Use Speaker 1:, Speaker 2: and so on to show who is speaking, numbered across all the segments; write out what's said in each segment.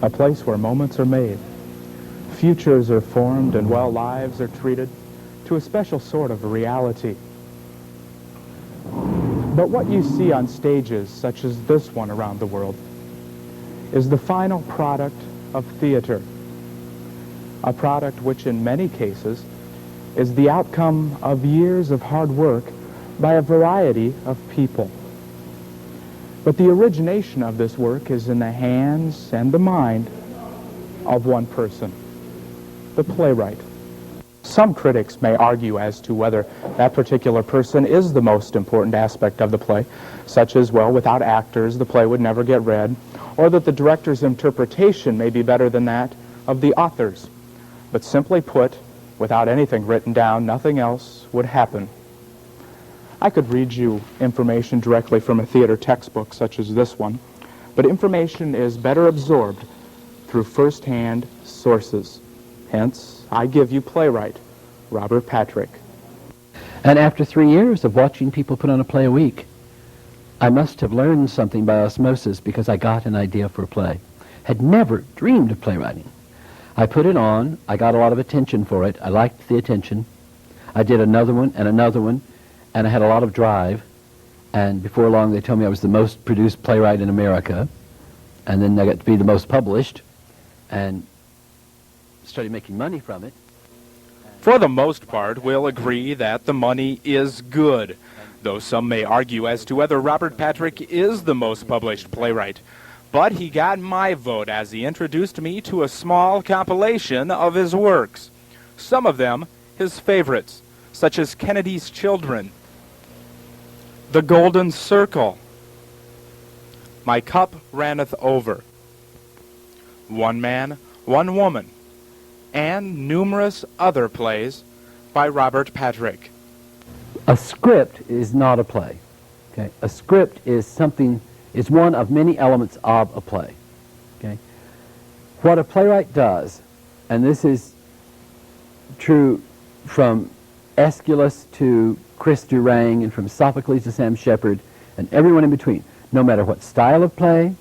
Speaker 1: a place where moments are made, futures are formed, and, well, lives are treated to a special sort of reality. But what you see on stages such as this one around the world is the final product of theater, a product which in many cases is the outcome of years of hard work by a variety of people. But the origination of this work is in the hands and the mind of one person, the playwright. Some critics may argue as to whether that particular person is the most important aspect of the play, such as, well, without actors, the play would never get read, or that the director's interpretation may be better than that of the author's. But simply put, without anything written down, nothing else would happen. I could read you information directly from a theater textbook such as this one, but information is better absorbed through first-hand sources. Hence, I give you playwright Robert Patrick.
Speaker 2: And after 3 years of watching people put on a play a week, I must have learned something by osmosis, because I got an idea for a play. Had never dreamed of playwriting. I put it on, I got a lot of attention for it, I liked the attention. I did another one, and I had a lot of drive, and before long they told me I was the most produced playwright in America, and then I got to be the most published, and started making money from it.
Speaker 3: For the most part, we'll agree that the money is good, though some may argue as to whether Robert Patrick is the most published playwright. But he got my vote as he introduced me to a small compilation of his works, some of them his favorites, such as Kennedy's Children, The Golden Circle, My Cup Ranneth Over, One Man, One Woman, and numerous other plays by Robert Patrick.
Speaker 2: A script is not a play. Okay? A script is something, is one of many elements of a play. Okay? What a playwright does, and this is true from Aeschylus to Chris Durang, and from Sophocles to Sam Shepard, and everyone in between, no matter what style of play,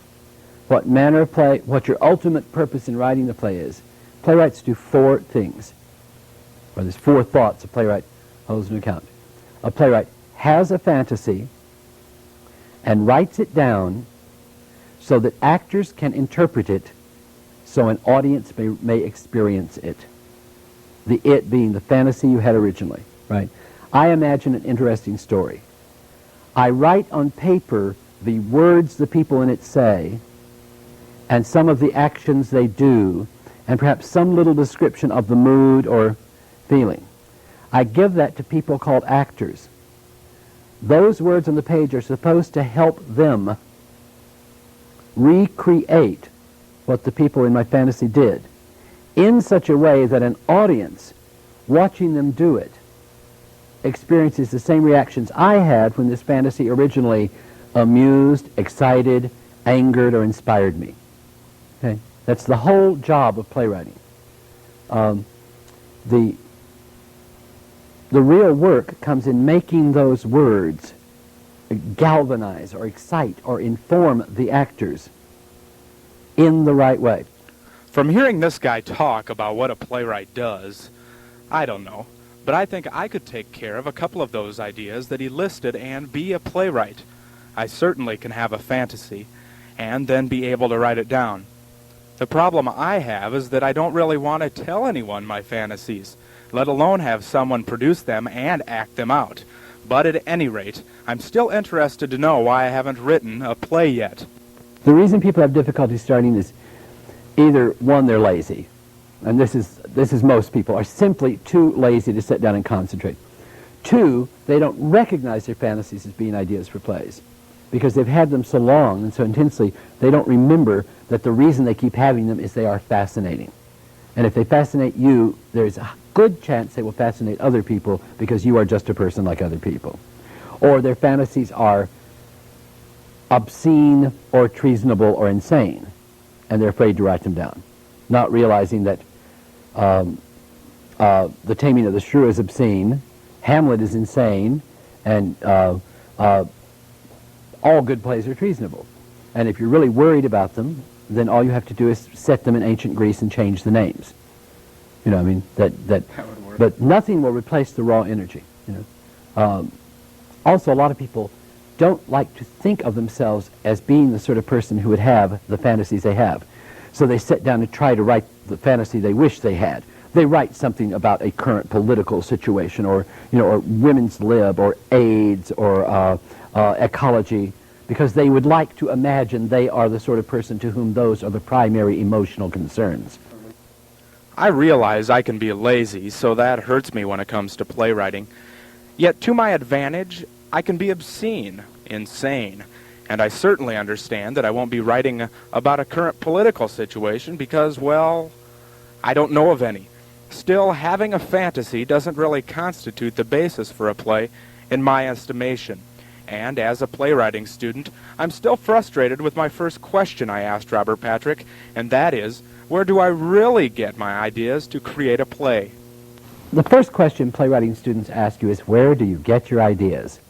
Speaker 2: what manner of play, what your ultimate purpose in writing the play is, playwrights do 4 things, or there's 4 thoughts a playwright holds into account. A playwright has a fantasy and writes it down so that actors can interpret it, so an audience may experience it. The it being the fantasy you had originally, right? I imagine an interesting story. I write on paper the words the people in it say, and some of the actions they do, and perhaps some little description of the mood or feeling. I give that to people called actors. Those words on the page are supposed to help them recreate what the people in my fantasy did in such a way that an audience watching them do it experiences the same reactions I had when this fantasy originally amused, excited, angered, or inspired me. Okay? That's the whole job of playwriting. The real work comes in making those words galvanize or excite or inform the actors in the right way.
Speaker 3: From hearing this guy talk about what a playwright does, I don't know, but I think I could take care of a couple of those ideas that he listed and be a playwright. I certainly can have a fantasy and then be able to write it down. The problem I have is that I don't really want to tell anyone my fantasies, let alone have someone produce them and act them out. But at any rate, I'm still interested to know why I haven't written a play yet.
Speaker 2: The reason people have difficulty starting is either, one, they're lazy, and this is most people, are simply too lazy to sit down and concentrate. 2, they don't recognize their fantasies as being ideas for plays, because they've had them so long and so intensely, they don't remember that the reason they keep having them is they are fascinating. And if they fascinate you, there's a good chance they will fascinate other people, because you are just a person like other people. Or their fantasies are obscene or treasonable or insane, and they're afraid to write them down, not realizing that The Taming of the Shrew is obscene, Hamlet is insane, and all good plays are treasonable. And if you're really worried about them, then all you have to do is set them in ancient Greece and change the names. You know, I mean, that
Speaker 3: would work.
Speaker 2: but nothing will replace the raw energy, you know. Also, a lot of people don't like to think of themselves as being the sort of person who would have the fantasies they have. So they sit down and try to write the fantasy they wish they had. They write something about a current political situation, or, you know, or women's lib, or AIDS, or ecology, because they would like to imagine they are the sort of person to whom those are the primary emotional concerns.
Speaker 3: I realize I can be lazy, so that hurts me when it comes to playwriting. Yet to my advantage, I can be obscene, insane, and I certainly understand that I won't be writing about a current political situation because, well, I don't know of any. Still, having a fantasy doesn't really constitute the basis for a play, in my estimation. And as a playwriting student, I'm still frustrated with my first question I asked Robert Patrick, and that is, where do I really get my ideas to create a play?
Speaker 2: The first question playwriting students ask you is, where do you get your ideas?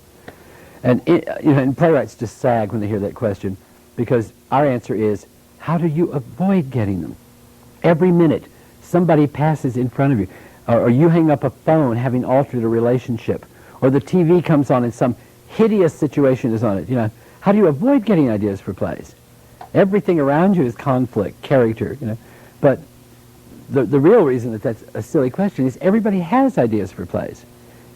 Speaker 2: And, and playwrights just sag when they hear that question, because our answer is, how do you avoid getting them? Every minute, somebody passes in front of you, or you hang up a phone having altered a relationship, or the TV comes on and some hideous situation is on it. You know, how do you avoid getting ideas for plays? Everything around you is conflict, character, you know. But the real reason that that's a silly question is everybody has ideas for plays.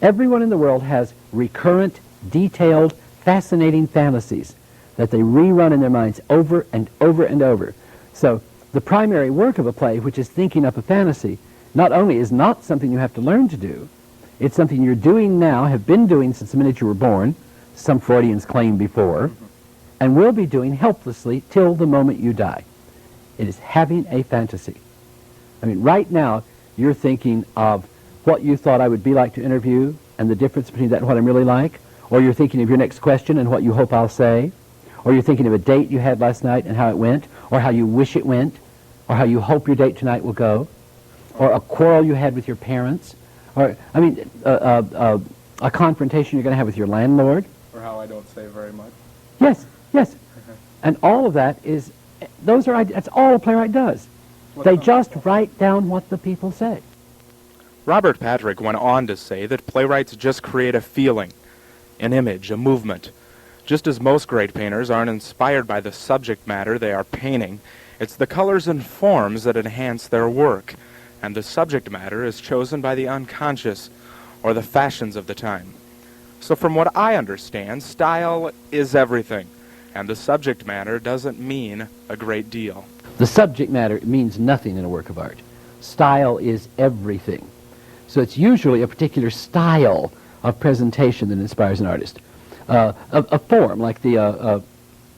Speaker 2: Everyone in the world has recurrent, detailed, fascinating fantasies that they rerun in their minds over and over and over. So the primary work of a play, which is thinking up a fantasy, not only is not something you have to learn to do, it's something you're doing now, have been doing since the minute you were born, some Freudians claimed before, and will be doing helplessly till the moment you die. It is having a fantasy. I mean, right now, you're thinking of what you thought I would be like to interview and the difference between that and what I'm really like, or you're thinking of your next question and what you hope I'll say, or you're thinking of a date you had last night and how it went, or how you wish it went, or how you hope your date tonight will go, or a quarrel you had with your parents, or, I mean, a confrontation you're going to have with your landlord.
Speaker 3: Or how I don't say very much.
Speaker 2: Yes, yes. And all of that is, that's all a playwright does. They just write down what the people say.
Speaker 3: Robert Patrick went on to say that playwrights just create a feeling, an image, a movement. Just as most great painters aren't inspired by the subject matter they are painting, it's the colors and forms that enhance their work, and the subject matter is chosen by the unconscious or the fashions of the time. So from what I understand, style is everything, and the subject matter doesn't mean a great deal.
Speaker 2: The subject matter means nothing in a work of art. Style is everything. So it's usually a particular style of presentation that inspires an artist. A form, like it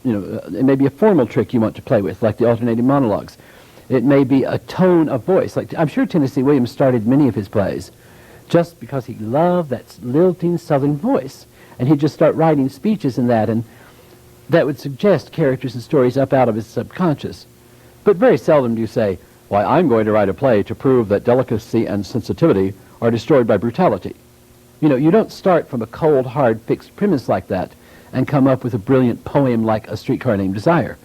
Speaker 2: may be a formal trick you want to play with, like the alternating monologues. It may be a tone of voice. Like I'm sure Tennessee Williams started many of his plays just because he loved that lilting southern voice. And he'd just start writing speeches in that, and that would suggest characters and stories up out of his subconscious. But very seldom do you say, why, I'm going to write a play to prove that delicacy and sensitivity are destroyed by brutality. You know, you don't start from a cold, hard, fixed premise like that and come up with a brilliant poem like A Streetcar Named Desire.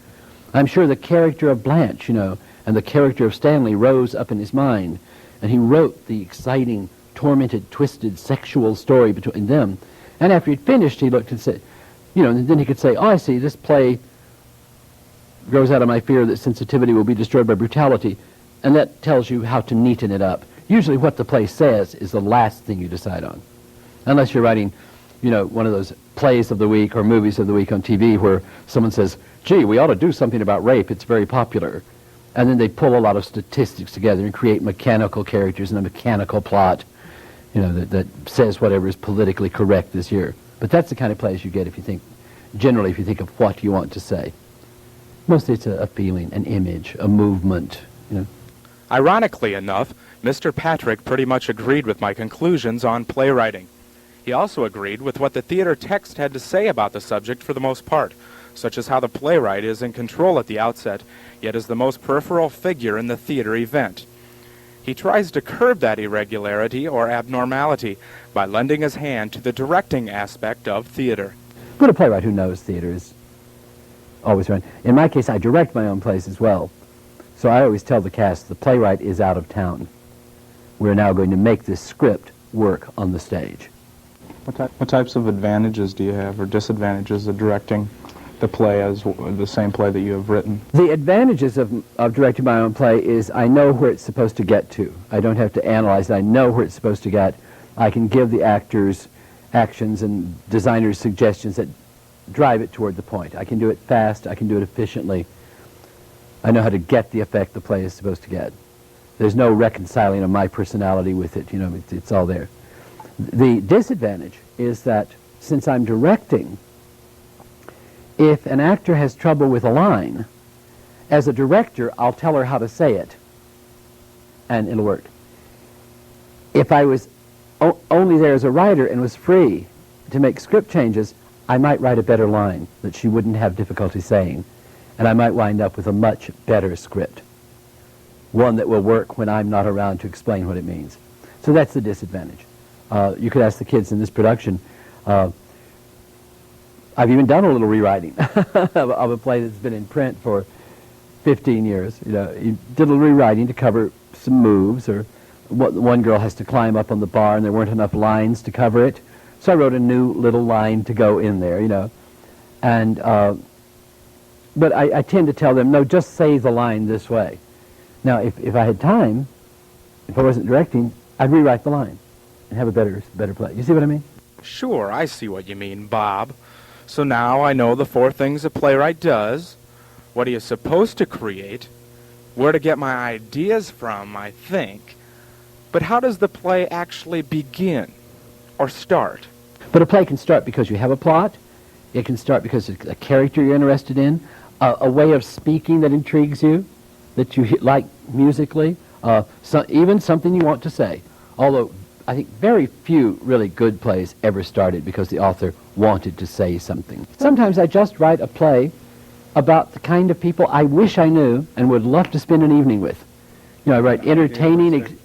Speaker 2: I'm sure the character of Blanche, you know, and the character of Stanley rose up in his mind, and he wrote the exciting, tormented, twisted, sexual story between them. And after he'd finished, he looked and said, you know, and then he could say, oh, I see, this play grows out of my fear that sensitivity will be destroyed by brutality, and that tells you how to neaten it up. Usually what the play says is the last thing you decide on. Unless you're writing, you know, one of those plays of the week or movies of the week on TV where someone says, gee, we ought to do something about rape, it's very popular. And then they pull a lot of statistics together and create mechanical characters and a mechanical plot, you know, that says whatever is politically correct this year. But that's the kind of plays you get if you think, generally if you think of what you want to say. Mostly it's a feeling, an image, a movement, you know.
Speaker 3: Ironically enough, Mr. Patrick pretty much agreed with my conclusions on playwriting. He also agreed with what the theater text had to say about the subject for the most part, such as how the playwright is in control at the outset, yet is the most peripheral figure in the theater event. He tries to curb that irregularity or abnormality by lending his hand to the directing aspect of theater.
Speaker 2: But a playwright who knows theater is always run. In my case, I direct my own plays as well. So I always tell the cast, the playwright is out of town. We're now going to make this script work on the stage.
Speaker 1: What types of advantages do you have or disadvantages of directing the play as the same play that you have written?
Speaker 2: The advantages of directing my own play is I know where it's supposed to get to. I don't have to analyze it. I know where it's supposed to get. I can give the actors actions and designers suggestions that drive it toward the point. I can do it fast. I can do it efficiently. I know how to get the effect the play is supposed to get. There's no reconciling of my personality with it. You know, it's all there. The disadvantage is that since I'm directing, if an actor has trouble with a line, as a director, I'll tell her how to say it, and it'll work. If I was only there as a writer and was free to make script changes, I might write a better line that she wouldn't have difficulty saying, and I might wind up with a much better script, one that will work when I'm not around to explain what it means. So that's the disadvantage. You could ask the kids in this production. I've even done a little rewriting of a play that's been in print for 15 years. You know, you did a little rewriting to cover some moves, or one girl has to climb up on the bar and there weren't enough lines to cover it. So I wrote a new little line to go in there, you know. And, but I tend to tell them, no, just say the line this way. Now, if I had time, if I wasn't directing, I'd rewrite the line and have a better play. You see what I mean?
Speaker 3: Sure, I see what you mean, Bob. So now I know the 4 things a playwright does, what he is supposed to create, where to get my ideas from, I think. But how does the play actually begin or start?
Speaker 2: But a play can start because you have a plot. It can start because it's a character you're interested in, a way of speaking that intrigues you, that you like musically, even something you want to say. Although I think very few really good plays ever started because the author wanted to say something. Sometimes I just write a play about the kind of people I wish I knew and would love to spend an evening with. You know, I write entertaining,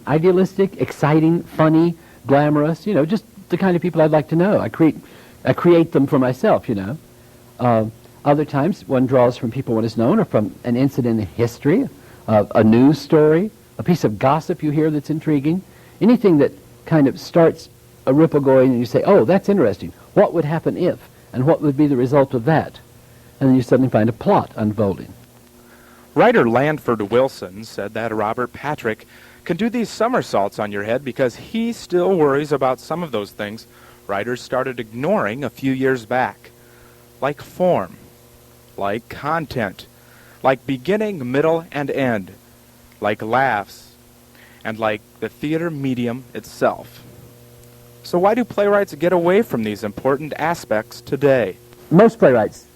Speaker 2: idealistic, exciting, funny, glamorous, you know, just the kind of people I'd like to know. I create them for myself, you know. Other times one draws from people one has known, or from an incident in history, a news story, a piece of gossip you hear that's intriguing, anything that kind of starts a ripple going and you say, oh, that's interesting. What would happen if? And what would be the result of that? And then you suddenly find a plot unfolding.
Speaker 3: Writer Lanford Wilson said that Robert Patrick can do these somersaults on your head because he still worries about some of those things writers started ignoring a few years back, like form, like content, like beginning, middle, and end, like laughs, and like the theater medium itself. So why do playwrights get away from these important aspects today?
Speaker 2: Most playwrights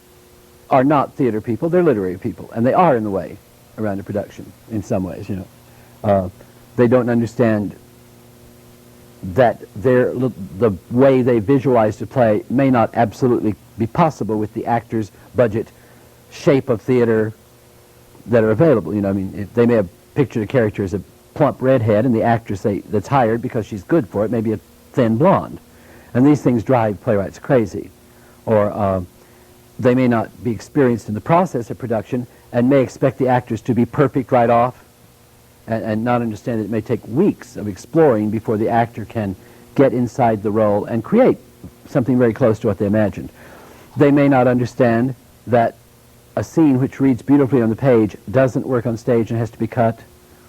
Speaker 2: are not theater people, they're literary people, and they are in the way around a production in some ways, you know. They don't understand that the way they visualize the play may not absolutely be possible with the actor's budget, shape of theater that are available. You know, I mean, if they may have pictured a character as a plump redhead, and the actress that's hired because she's good for it may be a thin blonde. And these things drive playwrights crazy. Or they may not be experienced in the process of production and may expect the actors to be perfect right off, and not understand that it may take weeks of exploring before the actor can get inside the role and create something very close to what they imagined. They may not understand that a scene which reads beautifully on the page doesn't work on stage and has to be cut.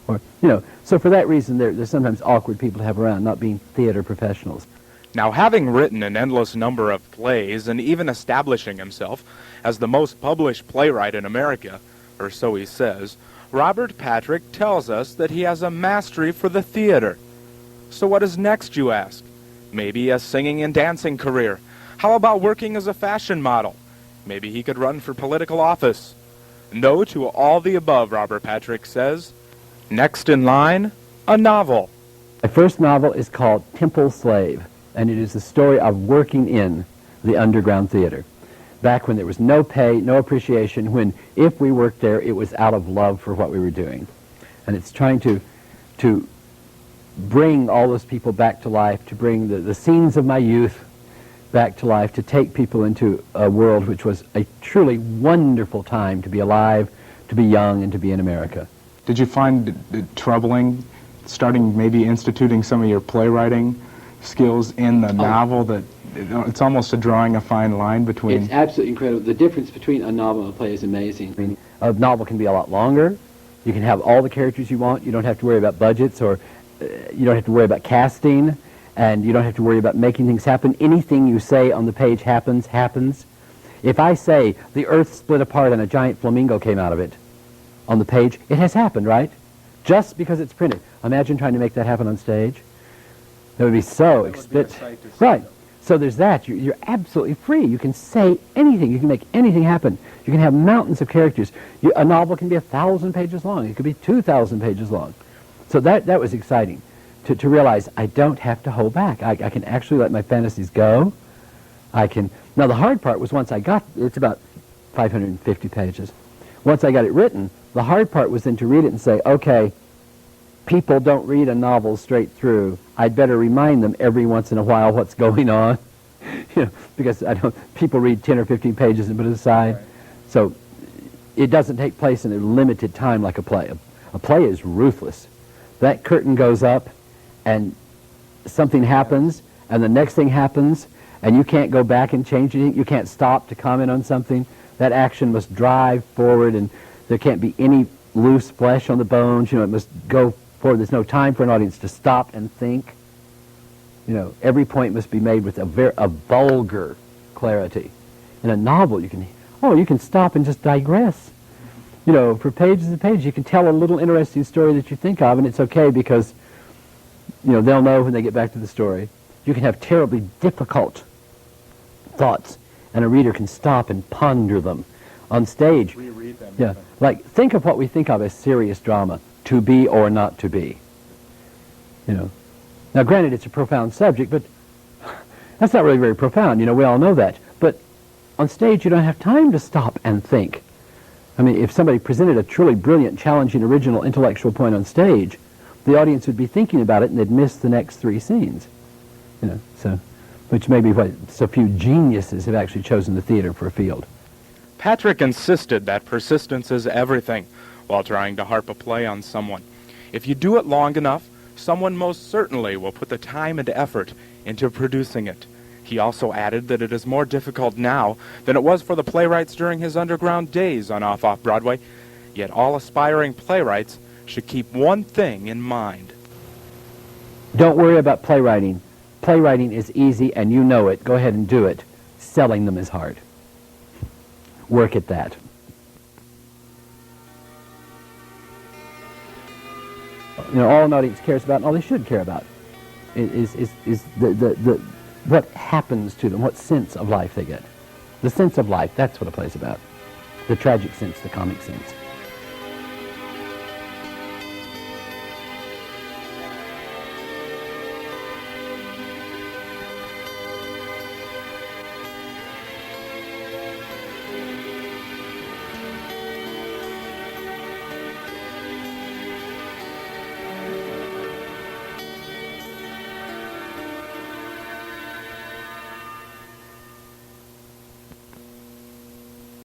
Speaker 2: Or, you know, so for that reason, they're sometimes awkward people to have around, not being theater professionals.
Speaker 3: Now, having written an endless number of plays and even establishing himself as the most published playwright in America, or so he says, Robert Patrick tells us that he has a mastery for the theater. So what is next, you ask? Maybe a singing and dancing career. How about working as a fashion model? Maybe he could run for political office. No to all the above, Robert Patrick says. Next in line, a novel.
Speaker 2: My first novel is called Temple Slave, and it is the story of working in the underground theater. Back when there was no pay, no appreciation, when if we worked there, it was out of love for what we were doing. And it's trying to bring all those people back to life, to bring the scenes of my youth, back to life to take people into a world which was a truly wonderful time to be alive, to be young, and to be in America.
Speaker 1: Did you find it troubling starting maybe instituting some of your playwriting skills in the novel, that it's almost a drawing a fine line between...
Speaker 2: It's absolutely incredible. The difference between a novel and a play is amazing. I mean, a novel can be a lot longer. You can have all the characters you want. You don't have to worry about budgets, or you don't have to worry about casting, and you don't have to worry about making things happen. Anything you say on the page happens. If I say the earth split apart and a giant flamingo came out of it on the page, it has happened, right? Just because it's printed. Imagine trying to make that happen on stage. That would be so expensive. Right. So there's that. You're absolutely free. You can say anything. You can make anything happen. You can have mountains of characters. A novel can be 1,000 pages long. It could be 2,000 pages long. So that was exciting, to realize I don't have to hold back. I can actually let my fantasies go. Now the hard part was it's about 550 pages. Once I got it written, the hard part was then to read it and say, okay, people don't read a novel straight through. I'd better remind them every once in a while what's going on, because people read 10 or 15 pages and put it aside. Right. So it doesn't take place in a limited time like a play. A play is ruthless. That curtain goes up, and something happens, and the next thing happens, and you can't go back and change anything. You can't stop to comment on something. That action must drive forward, and there can't be any loose flesh on the bones. It must go forward. There's no time for an audience to stop and think. Every point must be made with a vulgar clarity. In a novel, you can stop and just digress. For pages and pages, you can tell a little interesting story that you think of, and it's okay because, they'll know when they get back to the story. You can have terribly difficult thoughts, and a reader can stop and ponder them. On stage,
Speaker 1: reread them.
Speaker 2: Yeah, like think of what we think of as serious drama, to be or not to be. Now granted, it's a profound subject, but that's not really very profound. We all know that. But on stage, you don't have time to stop and think. I mean, if somebody presented a truly brilliant, challenging, original intellectual point on stage, the audience would be thinking about it and they'd miss the next 3 scenes. Which may be why so few geniuses have actually chosen the theater for a field.
Speaker 3: Patrick insisted that persistence is everything while trying to harp a play on someone. If you do it long enough, someone most certainly will put the time and effort into producing it. He also added that it is more difficult now than it was for the playwrights during his underground days on Off-Broadway, yet all aspiring playwrights should keep one thing in mind.
Speaker 2: Don't worry about playwriting. Playwriting is easy and you know it. Go ahead and do it. Selling them is hard. Work at that. All an audience cares about, and all they should care about, is the what happens to them, what sense of life they get. The sense of life, that's what a play's about. The tragic sense, the comic sense.